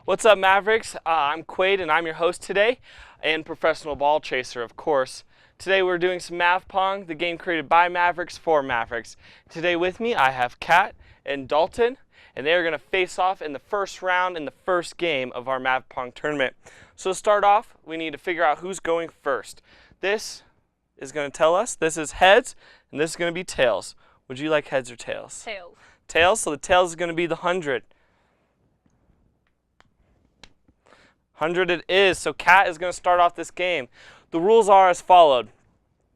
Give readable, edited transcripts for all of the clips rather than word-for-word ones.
What's up, Mavericks? I'm Quaid, and I'm your host today, and professional ball chaser, of course. Today we're doing some Mav Pong, the game created by Mavericks for Mavericks. Today with me I have Kat and Dalton, and they are going to face off in the first round in the first game of our Mav Pong tournament. So to start off, we need to figure out who's going first. This is going to tell us, this is heads, and this is going to be tails. Would you like heads or tails? Tails. Tails, so the tails is going to be the 100. 100 it is, so Kat is going to start off this game. The rules are as followed.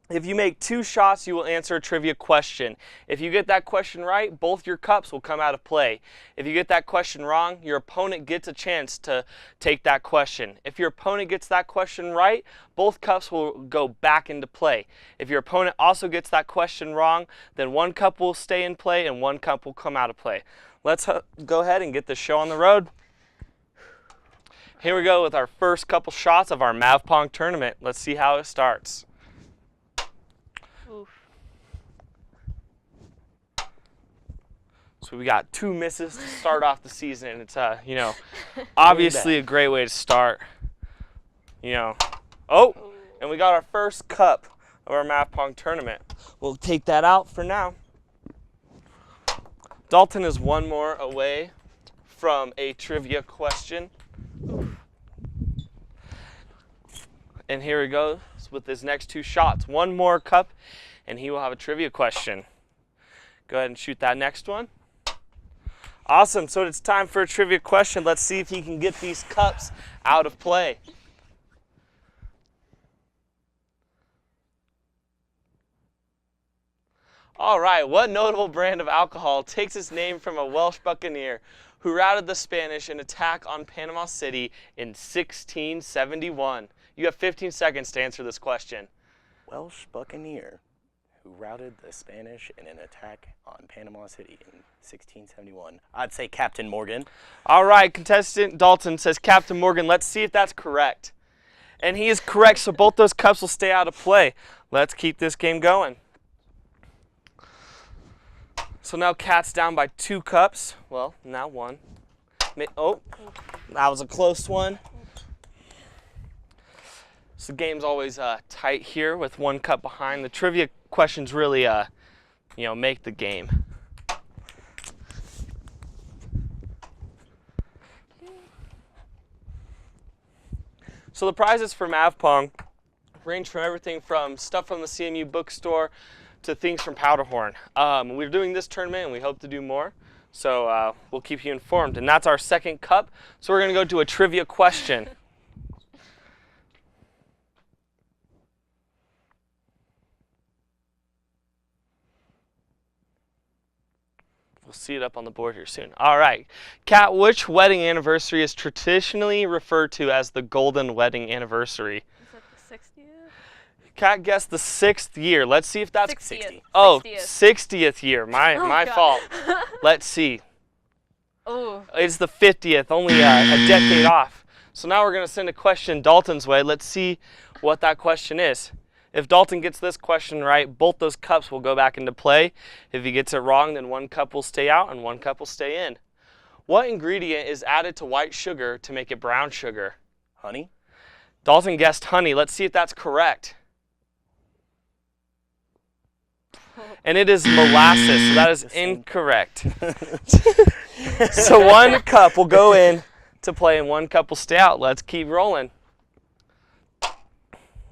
If you make 2 shots, you will answer a trivia question. If you get that question right, both your cups will come out of play. If you get that question wrong, your opponent gets a chance to take that question. If your opponent gets that question right, both cups will go back into play. If your opponent also gets that question wrong, then 1 cup will stay in play and 1 cup will come out of play. Let's go ahead and get this show on the road. Here we go with our first couple shots of our Mav Pong tournament. Let's see how it starts. Oof. So we got 2 misses to start off the season, and it's obviously a great way to start. Oh, and we got our first cup of our Mav Pong tournament. We'll take that out for now. Dalton is 1 more away from a trivia question. And here he goes with his next 2 shots. 1 more cup, and he will have a trivia question. Go ahead and shoot that next one. Awesome, so it's time for a trivia question. Let's see if he can get these cups out of play. All right, what notable brand of alcohol takes its name from a Welsh buccaneer who routed the Spanish in attack on Panama City in 1671? You have 15 seconds to answer this question. Welsh buccaneer who routed the Spanish in an attack on Panama City in 1671. I'd say Captain Morgan. All right, contestant Dalton says Captain Morgan. Let's see if that's correct. And he is correct, so both those cups will stay out of play. Let's keep this game going. So now Kat's down by 2 cups. Well, now 1. Oh, that was a close one. So the game's always tight here with 1 cup behind. The trivia questions really, make the game. So the prizes for Mav Pong range from everything from stuff from the CMU bookstore to things from Powderhorn. We're doing this tournament and we hope to do more. So we'll keep you informed. And that's our 2nd cup. So we're going to go to a trivia question. We'll see it up on the board here soon. All right. Kat, which wedding anniversary is traditionally referred to as the golden wedding anniversary? Is that the 60th? Kat guessed the 6th year. Let's see if that's 60th. Oh, 60th. 60th year. My fault. Let's see. Oh. It's the 50th, only a decade off. So now we're going to send a question Dalton's way. Let's see what that question is. If Dalton gets this question right, both those cups will go back into play. If he gets it wrong, then 1 cup will stay out and 1 cup will stay in. What ingredient is added to white sugar to make it brown sugar? Honey? Dalton guessed honey. Let's see if that's correct. And it is molasses, so that is incorrect. So 1 cup will go in to play and 1 cup will stay out. Let's keep rolling.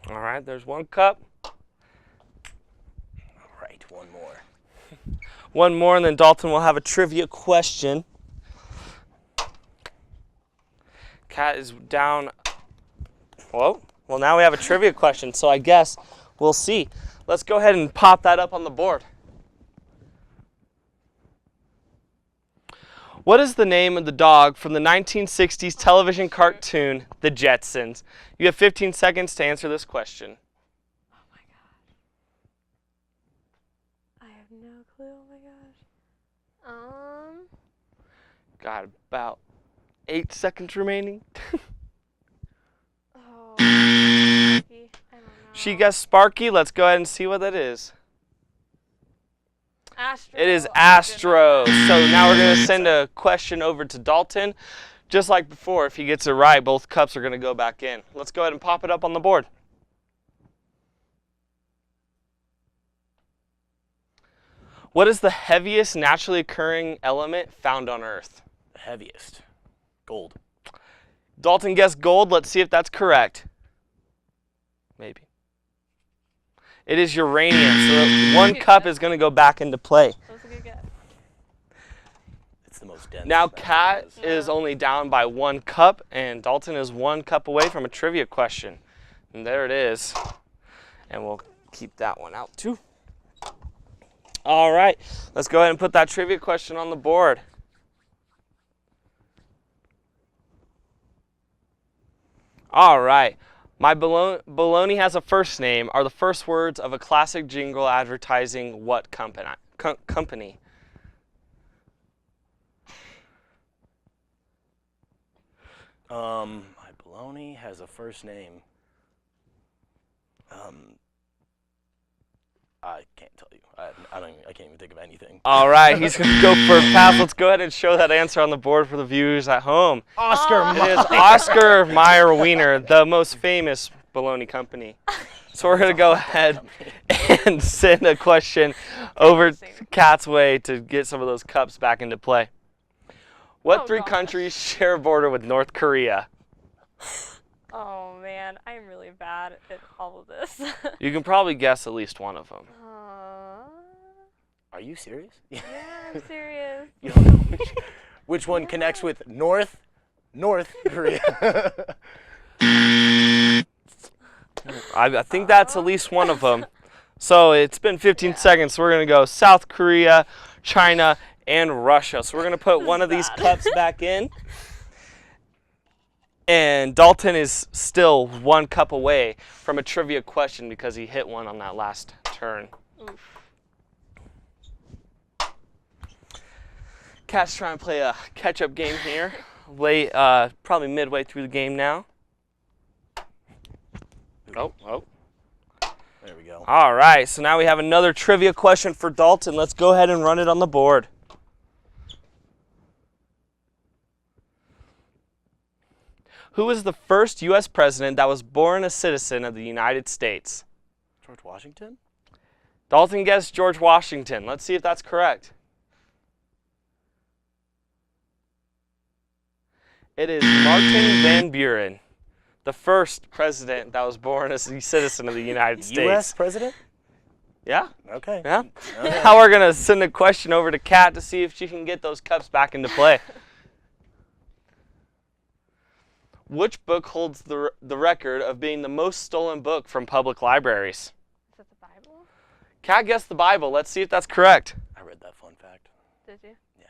All right, there's 1 cup. All right, 1 more. 1 more, and then Dalton will have a trivia question. Kat is down. Whoa. Well, now we have a trivia question, so I guess we'll see. Let's go ahead and pop that up on the board. What is the name of the dog from the 1960s television cartoon, The Jetsons? You have 15 seconds to answer this question. Oh my gosh. I have no clue. Oh my gosh. Got about 8 seconds remaining. Oh. I don't know. She guessed Sparky. Let's go ahead and see what that is. Astro. It is Astro. So now we're going to send a question over to Dalton. Just like before, if he gets it right, both cups are going to go back in. Let's go ahead and pop it up on the board. What is the heaviest naturally occurring element found on Earth? The heaviest. Gold. Dalton guessed gold. Let's see if that's correct. Maybe. It is uranium. So one cup is going to go back into play. That was a good guess. It's the most dense. Now that Kat there is only down by 1 cup, and Dalton is 1 cup away from a trivia question. And there it is. And we'll keep that one out too. All right, let's go ahead and put that trivia question on the board. All right, my baloney has a first name are the first words of a classic jingle advertising what company? My baloney has a first name. I can't tell you. I can't even think of anything. All right, he's going to go for a pass. Let's go ahead and show that answer on the board for the viewers at home. Oscar It is Oscar Mayer Wiener, the most famous bologna company. So we're going to go ahead and send a question over Kat's way to get some of those cups back into play. What three countries share a border with North Korea? Oh man, I'm really bad at all of this. You can probably guess at least one of them. Are you serious? Yeah, I'm serious. You don't know which one connects with North Korea? I think that's at least one of them. So it's been 15 seconds. So we're going to go South Korea, China, and Russia. So we're going to put one of these cups back in. And Dalton is still 1 cup away from a trivia question because he hit one on that last turn. Oof. Kat's trying to play a catch-up game here. Late, probably midway through the game now. Oh. There we go. All right, so now we have another trivia question for Dalton. Let's go ahead and run it on the board. Who was the first U.S. president that was born a citizen of the United States? George Washington? Dalton guessed George Washington. Let's see if that's correct. It is Martin Van Buren, the first president that was born as a citizen of the United States. U.S. president? Yeah. Okay. Yeah. Okay. Now we're going to send a question over to Kat to see if she can get those cups back into play. Which book holds the record of being the most stolen book from public libraries? Is it the Bible? Kat guessed the Bible. Let's see if that's correct. I read that fun fact. Did you? Yeah.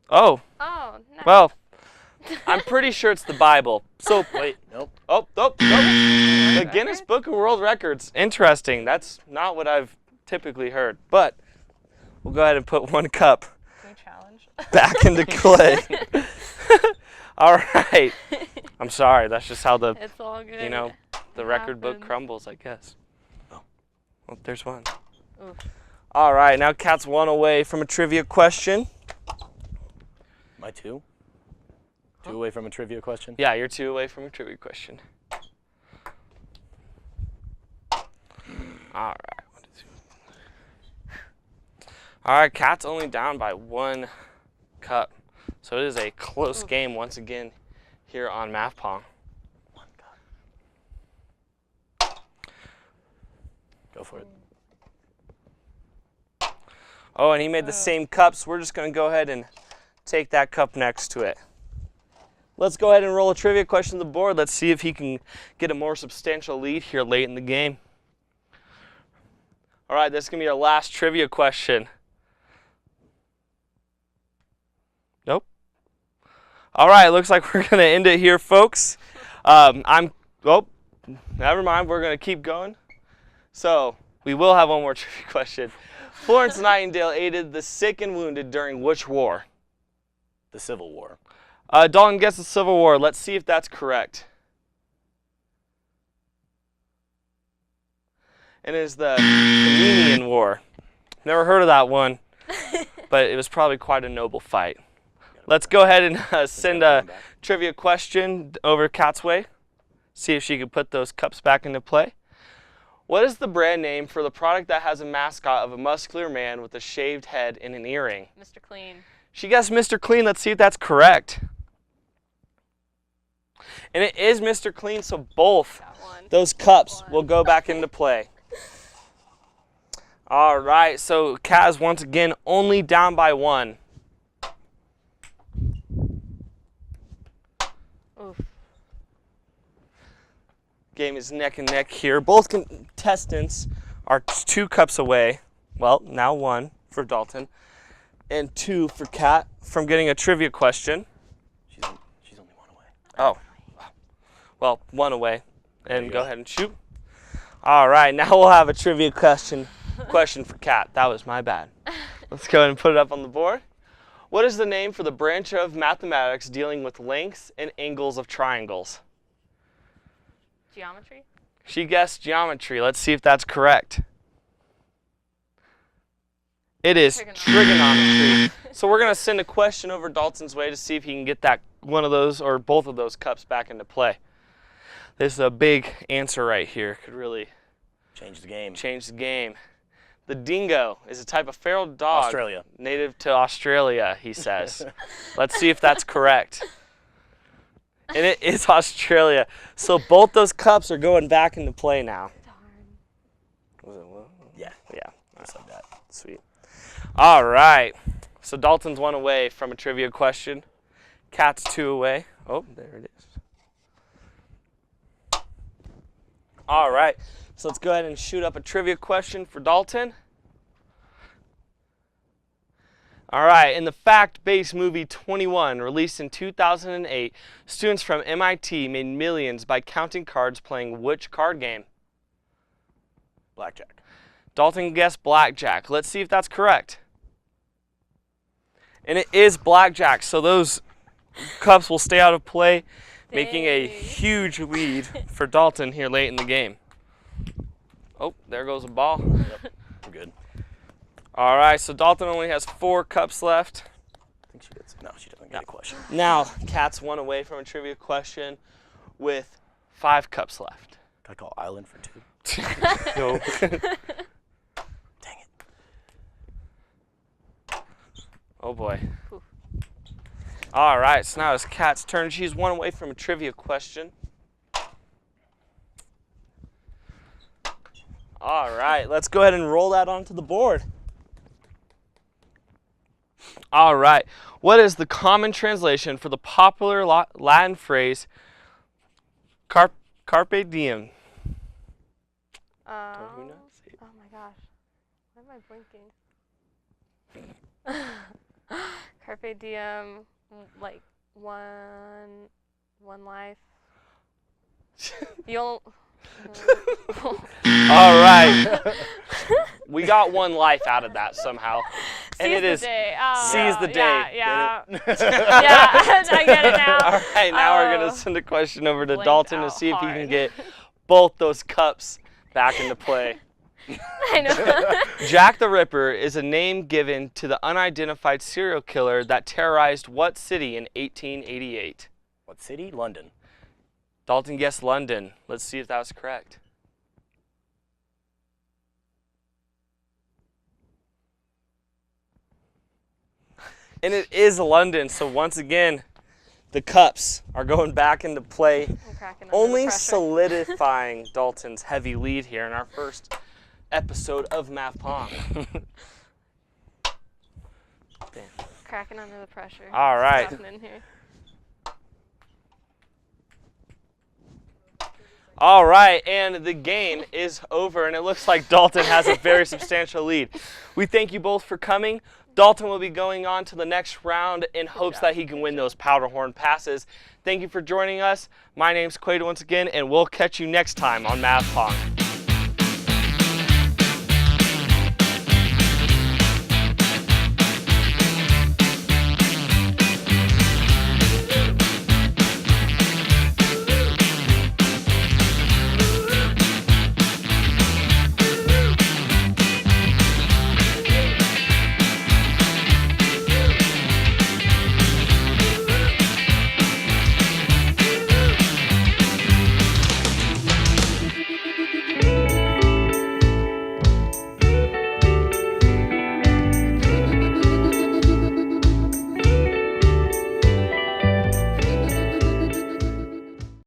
Oh. Oh, no. Well, I'm pretty sure it's the Bible. So Wait, nope. Nope. The Guinness Book of World Records. Interesting. That's not what I've typically heard. But we'll go ahead and put 1 cup New challenge. back into play. All right. I'm sorry. That's just how the It's all good. you know the It record book happens. crumbles, I guess. Oh, well, there's one. Oof. All right. Now Kat's 1 away from a trivia question. Am I 2? 2 away from a trivia question? Yeah, you're 2 away from a trivia question. All right. All right, Kat's only down by 1 cup. So it is a close game once again here on Mav Pong. 1 cup. Go for it. Oh, and he made the same cup, so we're just going to go ahead and take that cup next to it. Let's go ahead and roll a trivia question to the board. Let's see if he can get a more substantial lead here late in the game. All right, this is going to be our last trivia question. Nope. All right, looks like we're going to end it here, folks. Never mind. We're going to keep going. So we will have one more trivia question. Florence Nightingale aided the sick and wounded during which war? The Civil War. Dalton guessed the Civil War. Let's see if that's correct. It is the Crimean War. Never heard of that one. but it was probably quite a noble fight. Let's go ahead and send a trivia question over Kat's way. See if she can put those cups back into play. What is the brand name for the product that has a mascot of a muscular man with a shaved head and an earring? Mr. Clean. She guessed Mr. Clean. Let's see if that's correct. And it is Mr. Clean, so both those cups will go back into play. All right, so Kaz once again only down by 1. Oof. Game is neck and neck here. Both contestants are 2 cups away. Well, now 1 for Dalton and 2 for Kat from getting a trivia question. She's only 1 away. Oh, well, 1 away. And go ahead and shoot. All right, now we'll have a trivia question for Kat. That was my bad. Let's go ahead and put it up on the board. What is the name for the branch of mathematics dealing with lengths and angles of triangles? Geometry? She guessed geometry. Let's see if that's correct. It is trigonometry. So we're going to send a question over Dalton's way to see if he can get that one of those or both of those cups back into play. This is a big answer right here. Could really change the game. Change the game. The dingo is a type of feral dog. Australia. Native to Australia, he says. Let's see if that's correct. And it is Australia. So both those cups are going back into play now. Darn. Was it what? Yeah. Yeah. Just like that. Sweet. All right. So Dalton's 1 away from a trivia question. Kat's 2 away. Oh, there it is. All right. So let's go ahead and shoot up a trivia question for Dalton. All right, in the fact-based movie 21, released in 2008, students from MIT made millions by counting cards playing which card game? Blackjack. Dalton guessed blackjack. Let's see if that's correct. And it is blackjack, so those cups will stay out of play, making a huge lead for Dalton here late in the game. Oh, there goes a ball. Yep, we're good. All right, so Dalton only has 4 cups left. I think she gets. No, she doesn't get a question. Now, Kat's 1 away from a trivia question with 5 cups left. Can I call Island for 2? No. Dang it. Oh boy. All right, so now it's Kat's turn. She's 1 away from a trivia question. All right, let's go ahead and roll that onto the board. All right, what is the common translation for the popular Latin phrase carpe diem? Oh my gosh, why am I blinking? Carpe diem, like one life. You'll. All right. We got 1 life out of that somehow. And it is seize the day. Yeah. Yeah, I get it now. All right, now we're going to send a question over to Dalton to see if he can get both those cups back into play. I know. Jack the Ripper is a name given to the unidentified serial killer that terrorized what city in 1888? What city? London. Dalton guessed London. Let's see if that was correct. And it is London, so once again, the cups are going back into play, only solidifying Dalton's heavy lead here in our first episode of Mav Pong. Cracking under the pressure. All right. In here. All right, and the game is over, and it looks like Dalton has a very substantial lead. We thank you both for coming. Dalton will be going on to the next round in hopes that he can win those powder horn passes. Thank you for joining us. My name's Quaid once again, and we'll catch you next time on Mav Pong.